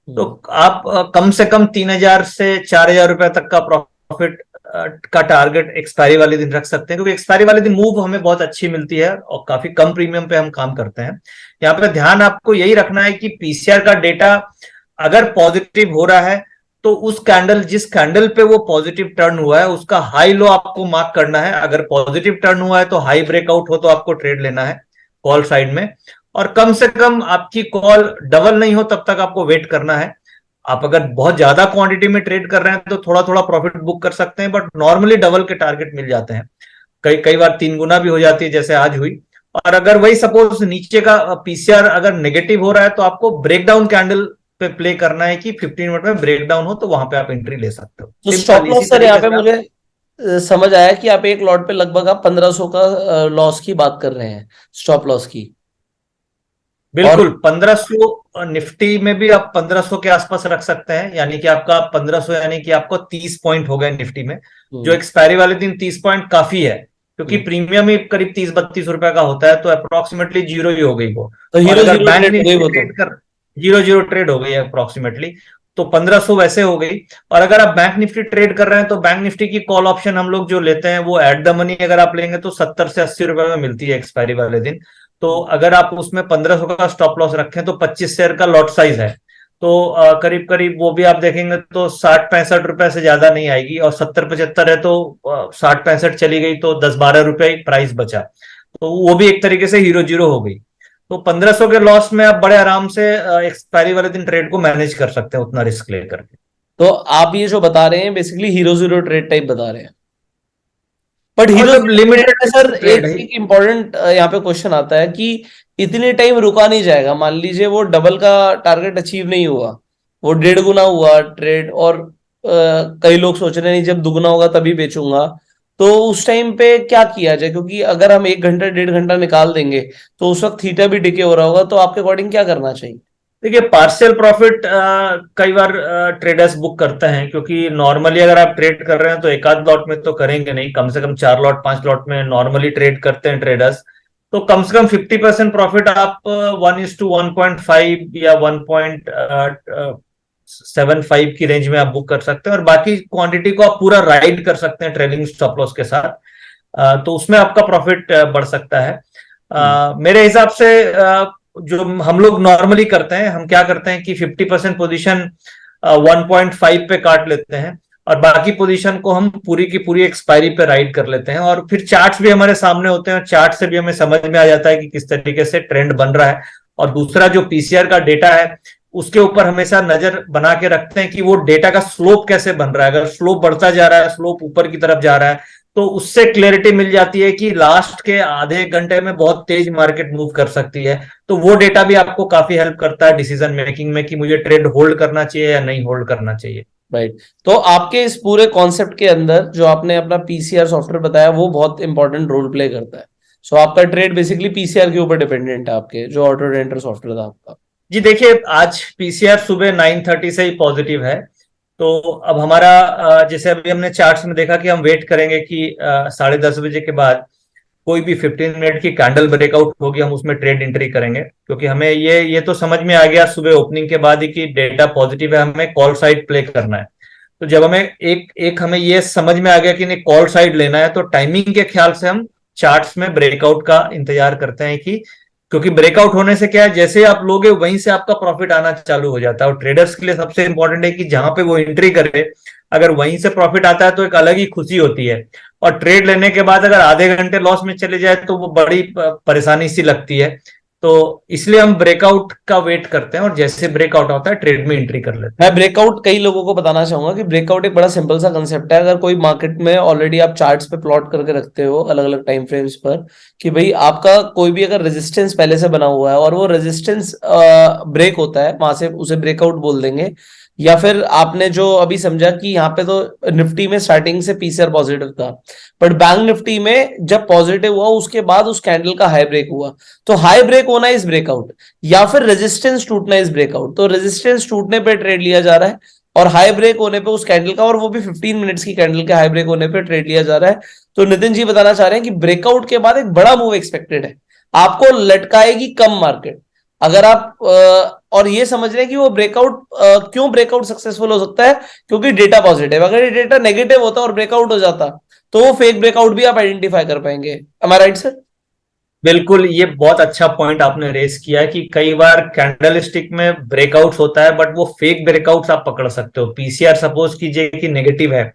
तो आप कम से कम 3000 से 4000 रुपए तक का प्रॉफिट का टारगेट एक्सपायरी वाले दिन रख सकते हैं, क्योंकि एक्सपायरी वाले दिन मूव हमें बहुत अच्छी मिलती है और काफी कम प्रीमियम पे हम काम करते हैं। यहाँ पे ध्यान आपको यही रखना है कि पीसीआर का डेटा अगर पॉजिटिव हो रहा है तो उस कैंडल, जिस कैंडल पे वो पॉजिटिव टर्न हुआ है, उसका हाई लो आपको मार्क करना है। अगर पॉजिटिव टर्न हुआ है तो हाई ब्रेकआउट हो तो आपको ट्रेड लेना है कॉल साइड में, और कम से कम आपकी कॉल डबल नहीं हो तब तक आपको वेट करना है। आप अगर बहुत ज्यादा क्वांटिटी में ट्रेड कर रहे हैं तो थोड़ा थोड़ा प्रॉफिट बुक कर सकते हैं, बट नॉर्मली डबल के टारगेट मिल जाते हैं, कई बार 3 गुना भी हो जाती है जैसे आज हुई। और अगर वही सपोज नीचे का पीसीआर अगर नेगेटिव हो रहा है तो आपको ब्रेकडाउन कैंडल पे प्ले करना है कि 15 मिनट में ब्रेकडाउन हो तो वहां पे आप एंट्री ले सकते हो। तो स्टॉप लॉस सर यहाँ पे मुझे समझ आया कि आप एक लॉट पे लगभग आप 1500 का लॉस की बात कर रहे हैं, स्टॉप लॉस की। बिल्कुल 1500 निफ्टी में भी आप 1500 के आसपास रख सकते हैं, यानी कि आपका 1500 यानी कि आपको 30 पॉइंट हो गए निफ्टी में, जो एक्सपायरी वाले दिन 30 पॉइंट काफी है, क्योंकि प्रीमियम ही करीब 30-32 रुपए का होता है, तो अप्रोक्सीमेटली जीरो ही हो गई वो। तो जीरो ट्रेड हो गई अप्रोक्सीमेटली, तो 1500 वैसे हो गई। और अगर आप बैंक निफ्टी ट्रेड कर रहे हैं तो बैंक निफ्टी की कॉल ऑप्शन हम लोग जो लेते हैं वो एट द मनी अगर आप लेंगे तो 70 से 80 रुपए में मिलती है एक्सपायरी वाले दिन। तो अगर आप उसमें 1500 का स्टॉप लॉस रखें तो 25 शेयर का लॉट साइज है, तो करीब करीब वो भी आप देखेंगे तो 60-65 रुपए से ज्यादा नहीं आएगी, और 70-75 है तो 60-65 चली गई तो 10-12 रुपए प्राइस बचा, तो वो भी एक तरीके से हीरो जीरो हो गई। तो 1500 के लॉस में आप बड़े आराम से एक्सपायरी वाले दिन ट्रेड को मैनेज कर सकते हैं उतना रिस्क लेकर के। तो आप ये जो बता रहे हैं basically hero zero trade type बता रहे हैं, बट हीरो लिमिटेड सर एक इंपॉर्टेंट यहाँ पे क्वेश्चन आता है कि इतने टाइम रुका नहीं जाएगा। मान लीजिए वो डबल का टारगेट अचीव नहीं हुआ, वो 1.5 गुना हुआ ट्रेड, और कई लोग सोच रहे हैं जब दुगना होगा तभी बेचूंगा, तो उस टाइम पे क्या किया जाए? क्योंकि अगर हम 1 घंटा 1.5 घंटा निकाल देंगे तो उस वक्त थीटा भी डिके हो रहा होगा, तो आपके अकॉर्डिंग क्या करना चाहिए? देखिए पार्शियल प्रॉफिट कई बार ट्रेडर्स बुक करते हैं, क्योंकि नॉर्मली अगर आप ट्रेड कर रहे हैं तो एक आध लॉट में तो करेंगे नहीं, कम से कम 4 लॉट 5 लॉट में नॉर्मली ट्रेड करते हैं ट्रेडर्स। तो कम से कम 50% प्रॉफिट आप 1:1.5 या 1.75 की रेंज में आप बुक कर सकते हैं, और बाकी क्वांटिटी को आप पूरा राइड कर सकते हैं ट्रेलिंग स्टॉप लॉस के साथ, तो उसमें आपका प्रॉफिट बढ़ सकता है। मेरे हिसाब से जो हम लोग नॉर्मली करते हैं, हम क्या करते हैं कि 50% पोजीशन 1.5 पे काट लेते हैं, और बाकी पोजीशन को हम पूरी की पूरी एक्सपायरी पे राइड कर लेते हैं, और फिर चार्ट्स भी हमारे सामने होते हैं, और चार्ट से भी हमें समझ में आ जाता है कि किस तरीके से ट्रेंड बन रहा है। और दूसरा जो पीसीआर का डेटा है उसके ऊपर हमेशा नजर बना के रखते हैं कि वो डेटा का स्लोप कैसे बन रहा है। अगर स्लोप बढ़ता जा रहा है, स्लोप ऊपर की तरफ जा रहा है, तो उससे क्लैरिटी मिल जाती है कि लास्ट के आधे घंटे में बहुत तेज मार्केट मूव कर सकती है। तो वो डेटा भी आपको काफी हेल्प करता है डिसीजन मेकिंग में कि मुझे ट्रेड होल्ड करना चाहिए या नहीं होल्ड करना चाहिए। राइट। तो आपके इस पूरे कॉन्सेप्ट के अंदर जो आपने अपना पीसीआर सॉफ्टवेयर बताया वो बहुत इंपॉर्टेंट रोल प्ले करता है। सो आपका ट्रेड बेसिकली पीसीआर के ऊपर डिपेंडेंट है, आपके जो ऑटो ट्रेडर सॉफ्टवेयर था आपका। जी देखिए आज पीसीआर सुबह 9:30 से ही पॉजिटिव है, तो अब हमारा जैसे अभी हमने चार्ट्स में देखा कि हम वेट करेंगे कि 10:30 बजे के बाद कोई भी 15 मिनट की कैंडल ब्रेकआउट होगी, हम उसमें ट्रेड एंट्री करेंगे, क्योंकि हमें ये तो समझ में आ गया सुबह ओपनिंग के बाद ही कि डेटा पॉजिटिव है, हमें कॉल साइड प्ले करना है। तो जब हमें एक हमें ये समझ में आ गया कि नहीं कॉल साइड लेना है, तो टाइमिंग के ख्याल से हम चार्ट्स में ब्रेकआउट का इंतजार करते हैं, कि क्योंकि ब्रेकआउट होने से क्या है, जैसे आप लोगे वहीं से आपका प्रॉफिट आना चालू हो जाता है। और ट्रेडर्स के लिए सबसे इंपॉर्टेंट है कि जहां पे वो एंट्री करे, अगर वहीं से प्रॉफिट आता है तो एक अलग ही खुशी होती है, और ट्रेड लेने के बाद अगर आधे घंटे लॉस में चले जाए तो वो बड़ी परेशानी सी लगती है। तो इसलिए हम ब्रेकआउट का वेट करते हैं, और जैसे ब्रेकआउट होता है ट्रेड में एंट्री कर लेते हैं। मैं ब्रेकआउट कई लोगों को बताना चाहूंगा कि ब्रेकआउट एक बड़ा सिंपल सा कंसेप्ट है। अगर कोई मार्केट में ऑलरेडी आप चार्ट्स पे प्लॉट करके रखते हो अलग अलग टाइम फ्रेम्स पर कि भाई आपका कोई भी अगर रेजिस्टेंस पहले से बना हुआ है और वो रेजिस्टेंस ब्रेक होता है, वहां से उसे ब्रेकआउट बोल देंगे। या फिर आपने जो अभी समझा कि यहाँ पे तो निफ्टी में स्टार्टिंग से पीसीआर पॉजिटिव था, बट बैंक निफ्टी में जब पॉजिटिव हुआ उसके बाद उस कैंडल का हाई ब्रेक हुआ, तो हाई ब्रेक होना इस ब्रेकआउट, या फिर रेजिस्टेंस टूटना इस ब्रेकआउट। तो रेजिस्टेंस टूटने पे ट्रेड लिया जा रहा है, और हाई ब्रेक होने पे उस कैंडल का, और वो भी 15 मिनट्स की कैंडल के हाई ब्रेक होने पे ट्रेड लिया जा रहा है। तो नितिन जी बताना चाह रहे हैं कि ब्रेकआउट के बाद एक बड़ा मूव एक्सपेक्टेड है, आपको लटकाएगी कम मार्केट। अगर आप और ये समझ रहे हैं कि वो ब्रेकआउट क्यों ब्रेकआउट सक्सेसफुल हो सकता है, क्योंकि डेटा पॉजिटिव। अगर ये डेटा नेगेटिव होता और ब्रेकआउट हो जाता तो वो फेक ब्रेकआउट भी आप आइडेंटिफाई कर पाएंगे। एम आई राइट सर? बिल्कुल, ये बहुत अच्छा पॉइंट आपने रेस किया है कि कई बार कैंडल स्टिक में ब्रेकआउट होता है बट वो फेक ब्रेकआउट्स आप पकड़ सकते हो। पीसीआर सपोज कीजिए कि नेगेटिव है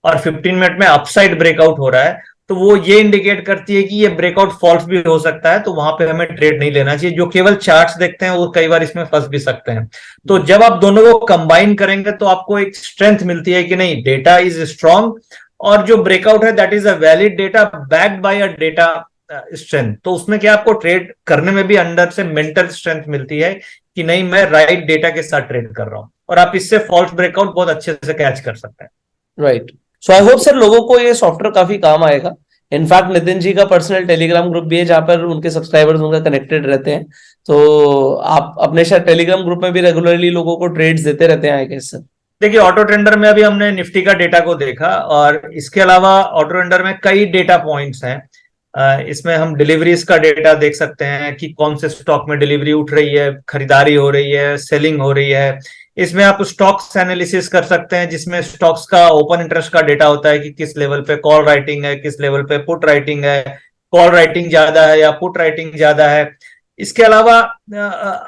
और 15 मिनट में अपसाइड ब्रेकआउट हो रहा है, तो वो ये इंडिकेट करती है कि ये ब्रेकआउट फॉल्स भी हो सकता है, तो वहां पे हमें ट्रेड नहीं लेना चाहिए। जो केवल चार्ट्स देखते हैं वो कई बार इसमें फंस भी सकते हैं। तो जब आप दोनों को कंबाइन करेंगे तो आपको एक स्ट्रेंथ मिलती है कि नहीं, डेटा इज स्ट्रांग और जो ब्रेकआउट है that is a valid data backed by a data strength. तो उसमें क्या आपको ट्रेड करने में भी अंदर से मेंटल स्ट्रेंथ मिलती है कि नहीं, मैं राइट डेटा के साथ ट्रेड कर रहा हूं, और आप इससे फॉल्स ब्रेकआउट बहुत अच्छे से कैच कर सकते हैं। Right. So I hope sir लोगों को ये सॉफ्टवेयर काफी काम आएगा। इनफैक्ट नितिन जी का पर्सनल टेलीग्राम ग्रुप भी है जहां पर उनके सब्सक्राइबर्स उनका कनेक्टेड रहते हैं, तो आप अपने शायद टेलीग्राम ग्रुप में भी रेगुलरली लोगों को ट्रेड्स देते रहते हैं आई गेस सर। देखिए, ऑटो ट्रेंडर में अभी हमने निफ्टी का डेटा को देखा, और इसके अलावा ऑटो ट्रेंडर में कई डेटा पॉइंट्स हैं। इसमें हम डिलीवरीज का डेटा देख सकते हैं कि कौन से स्टॉक में डिलीवरी उठ रही है, खरीदारी हो रही है, सेलिंग हो रही है। इसमें आप स्टॉक्स एनालिसिस कर सकते हैं जिसमें स्टॉक्स का ओपन इंटरेस्ट का डेटा होता है कि किस लेवल पे कॉल राइटिंग है, किस लेवल पे पुट राइटिंग है, कॉल राइटिंग ज्यादा है या पुट राइटिंग ज्यादा है। इसके अलावा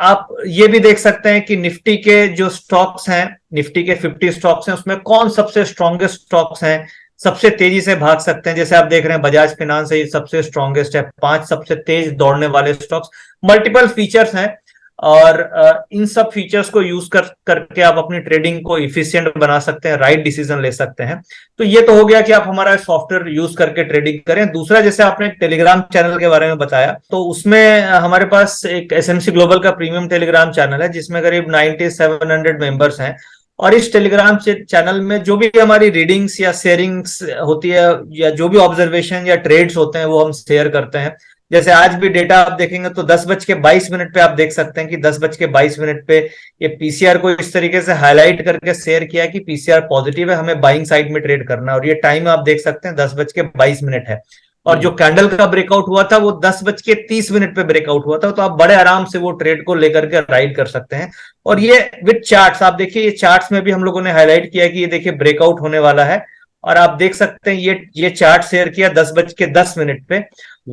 आप ये भी देख सकते हैं कि निफ्टी के जो स्टॉक्स हैं, निफ्टी के 50 स्टॉक्स हैं, उसमें कौन सबसे स्ट्रॉन्गेस्ट स्टॉक्स हैं, सबसे तेजी से भाग सकते हैं। जैसे आप देख रहे हैं बजाज फाइनेंस है, सबसे स्ट्रॉन्गेस्ट है, 5 सबसे तेज दौड़ने वाले स्टॉक्स। मल्टीपल फीचर्स हैं और इन सब फीचर्स को यूज करके आप अपनी ट्रेडिंग को इफिशिएंट बना सकते हैं, राइट डिसीजन ले सकते हैं। तो ये तो हो गया कि आप हमारा सॉफ्टवेयर यूज करके ट्रेडिंग करें। दूसरा, जैसे आपने टेलीग्राम चैनल के बारे में बताया, तो उसमें हमारे पास एक एसएमसी ग्लोबल का प्रीमियम टेलीग्राम चैनल है जिसमें करीब 9700 मेंबर्स हैं। और इस टेलीग्राम चैनल में जो भी हमारी रीडिंग्स या शेयरिंग्स होती है या जो भी ऑब्जर्वेशन या ट्रेड्स होते हैं वो हम शेयर करते हैं। जैसे आज भी डेटा आप देखेंगे तो 10:22 पे आप देख सकते हैं कि 10:22 पे ये पीसीआर को इस तरीके से हाईलाइट करके शेयर किया कि पीसीआर पॉजिटिव है, हमें बाइंग साइड में ट्रेड करना है। और ये टाइम आप देख सकते हैं 10:22 है। और जो कैंडल का ब्रेकआउट हुआ था वो 10:30 पे ब्रेकआउट हुआ था। तो आप बड़े आराम से वो ट्रेड को लेकर के राइड कर सकते हैं। और ये विद चार्ट्स, आप देखिए ये चार्ट्स में भी हम लोगों ने हाईलाइट किया कि ये देखिए ब्रेकआउट होने वाला है। और आप देख सकते हैं ये चार्ट शेयर किया 10:10 पे।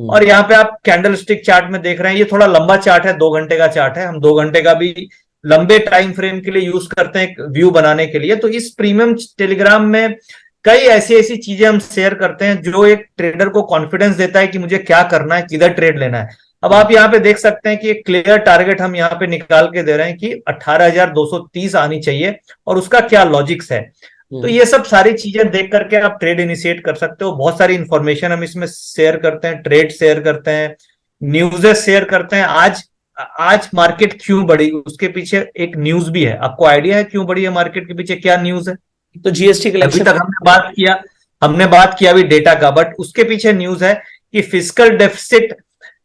और यहाँ पे आप कैंडल स्टिक चार्ट में देख रहे हैं, ये थोड़ा लंबा चार्ट है, 2 घंटे का चार्ट है। हम 2 घंटे का भी लंबे टाइम फ्रेम के लिए यूज करते हैं, एक व्यू बनाने के लिए। तो इस प्रीमियम टेलीग्राम में कई ऐसी चीजें हम शेयर करते हैं जो एक ट्रेडर को कॉन्फिडेंस देता है कि मुझे क्या करना है, किधर ट्रेड लेना है। अब आप यहाँ पे देख सकते हैं कि एक क्लियर टारगेट हम यहाँ पे निकाल के दे रहे हैं कि 18,230 आनी चाहिए और उसका क्या लॉजिक्स है। तो ये सब सारी चीजें देख करके आप ट्रेड इनिशिएट कर सकते हो। बहुत सारी इंफॉर्मेशन हम इसमें शेयर करते हैं, ट्रेड शेयर करते हैं, न्यूज़ेस शेयर करते हैं। आज मार्केट क्यों बढ़ी, उसके पीछे एक न्यूज भी है। आपको आइडिया है क्यों बढ़ी है मार्केट के पीछे, क्या न्यूज है? तो जीएसटी कलेक्शन, अभी तक हमने बात किया अभी डेटा का, बट उसके पीछे न्यूज है कि फिस्कल डेफिसिट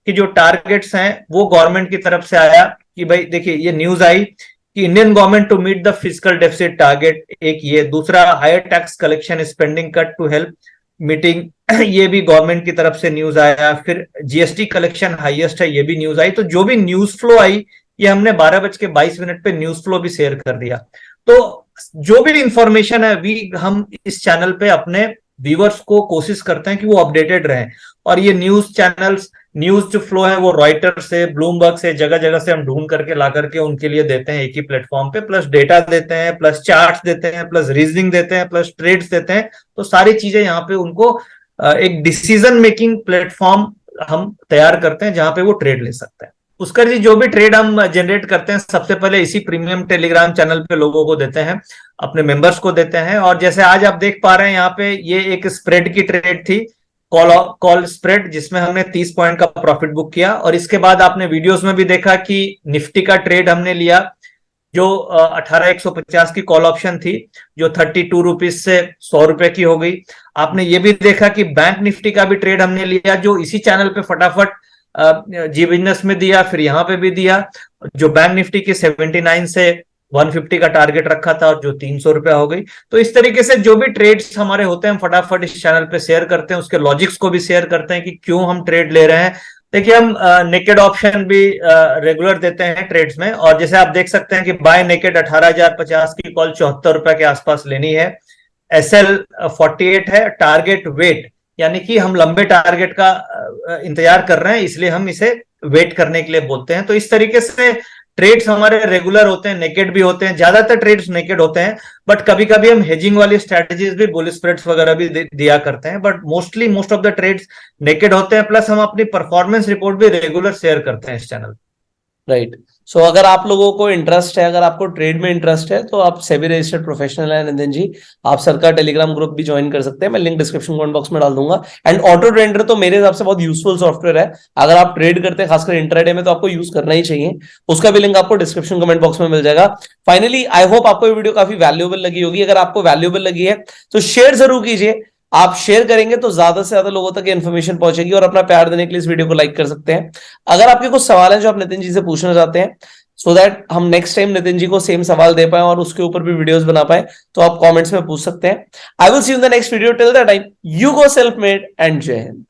की जो टारगेट्स हैं वो गवर्नमेंट की तरफ से आया कि भाई देखिए ये न्यूज आई कि Indian government to meet the fiscal deficit target, एक ये। दूसरा, higher tax collection spending cut to help meeting, ये भी गवर्नमेंट की तरफ से न्यूज आया। फिर जीएसटी कलेक्शन हाईएस्ट है, ये भी न्यूज आई। तो जो भी न्यूज फ्लो आई ये हमने 12:22 पे न्यूज फ्लो भी शेयर कर दिया। तो जो भी इंफॉर्मेशन है हम इस चैनल पे अपने व्यूअर्स को कोशिश करते हैं कि वो अपडेटेड रहें। और ये न्यूज चैनल्स, न्यूज जो फ्लो है वो रॉयटर से, ब्लूमबर्ग से, जगह जगह से हम ढूंढ करके ला करके उनके लिए देते हैं एक ही प्लेटफॉर्म पे। प्लस डेटा देते हैं, प्लस चार्ट्स देते हैं, प्लस रीजनिंग देते हैं, प्लस ट्रेड्स देते हैं। तो सारी चीजें यहाँ पे उनको एक डिसीजन मेकिंग प्लेटफॉर्म हम तैयार करते हैं जहां पे वो ट्रेड ले सकते हैं। पुष्कर जी, जो भी ट्रेड हम जनरेट करते हैं सबसे पहले इसी प्रीमियम टेलीग्राम चैनल पे लोगों को देते हैं, अपने मेंबर्स को देते हैं। और जैसे आज आप देख पा रहे हैं यहाँ पे ये एक स्प्रेड की ट्रेड थी, कॉल स्प्रेड, जिसमें हमने 30 पॉइंट का प्रॉफिट बुक किया। और इसके बाद आपने वीडियोस में भी देखा कि निफ्टी का ट्रेड हमने लिया जो 18,150 की कॉल ऑप्शन थी, जो 32 रुपीज से 100 रुपए की हो गई। आपने ये भी देखा कि बैंक निफ्टी का भी ट्रेड हमने लिया जो इसी चैनल पे फटाफट जी बिजनेस में दिया, फिर यहाँ पे भी दिया। जो बैंक निफ्टी की 79 से 150 का टारगेट रखा था और जो 300 रुपया हो गई। तो इस तरीके से जो भी ट्रेड्स हमारे होते हैं हम फटाफट इस चैनल पे शेयर करते हैं, उसके लॉजिक्स को भी शेयर करते हैं कि क्यों हम ट्रेड ले रहे हैं। देखिए हम नेकेड ऑप्शन भी रेगुलर देते हैं ट्रेड्स में, और जैसे आप देख सकते हैं कि बाय नेकेड 18,050 की कॉल 74 रुपए के आसपास लेनी है। SL 48 है। टारगेट वेट यानी कि हम लंबे टारगेट का इंतजार कर रहे हैं, इसलिए हम इसे वेट करने के लिए बोलते हैं। तो इस तरीके से ट्रेड्स हमारे रेगुलर होते हैं, नेकेड भी होते हैं, ज्यादातर ट्रेड्स नेकेड होते हैं, बट कभी कभी हम हेजिंग वाली स्ट्रेटजीज भी, बुल स्प्रेड्स वगैरह भी दिया करते हैं, but most of the trades naked होते हैं। प्लस हम अपनी परफॉर्मेंस रिपोर्ट भी रेगुलर शेयर करते हैं इस चैनल। राइट। सो अगर आप लोगों को इंटरेस्ट है, अगर आपको ट्रेड में इंटरेस्ट है, तो आप सेबी रजिस्टर्ड प्रोफेशनल है नितिन जी, आप सर का टेलीग्राम ग्रुप भी ज्वाइन कर सकते हैं, मैं लिंक डिस्क्रिप्शन कमेंट बॉक्स में डाल दूंगा। एंड ऑटो ट्रेडर तो मेरे हिसाब से बहुत यूजफुल सॉफ्टवेयर है, अगर आप ट्रेड करते हैं खासकर इंट्राडे में तो आपको यूज करना ही चाहिए। उसका भी लिंक आपको डिस्क्रिप्शन कमेंट बॉक्स में मिल जाएगा। फाइनली आई होप आपको ये वीडियो काफी वैल्यूएबल लगी होगी। अगर आपको वैल्यूएबल लगी है तो शेयर जरूर कीजिए, आप शेयर करेंगे तो ज्यादा से ज्यादा लोगों तक इन्फॉर्मेशन पहुंचेगी। और अपना प्यार देने के लिए इस वीडियो को लाइक कर सकते हैं। अगर आपके कुछ सवाल हैं जो आप नितिन जी से पूछना चाहते हैं, सो दैट हम नेक्स्ट टाइम नितिन जी को सेम सवाल दे पाए और उसके ऊपर भी वीडियोस बना पाए, तो आप कमेंट्स में पूछ सकते हैं। I will see you in the next video. Till that time, you go self made and जय हिंद।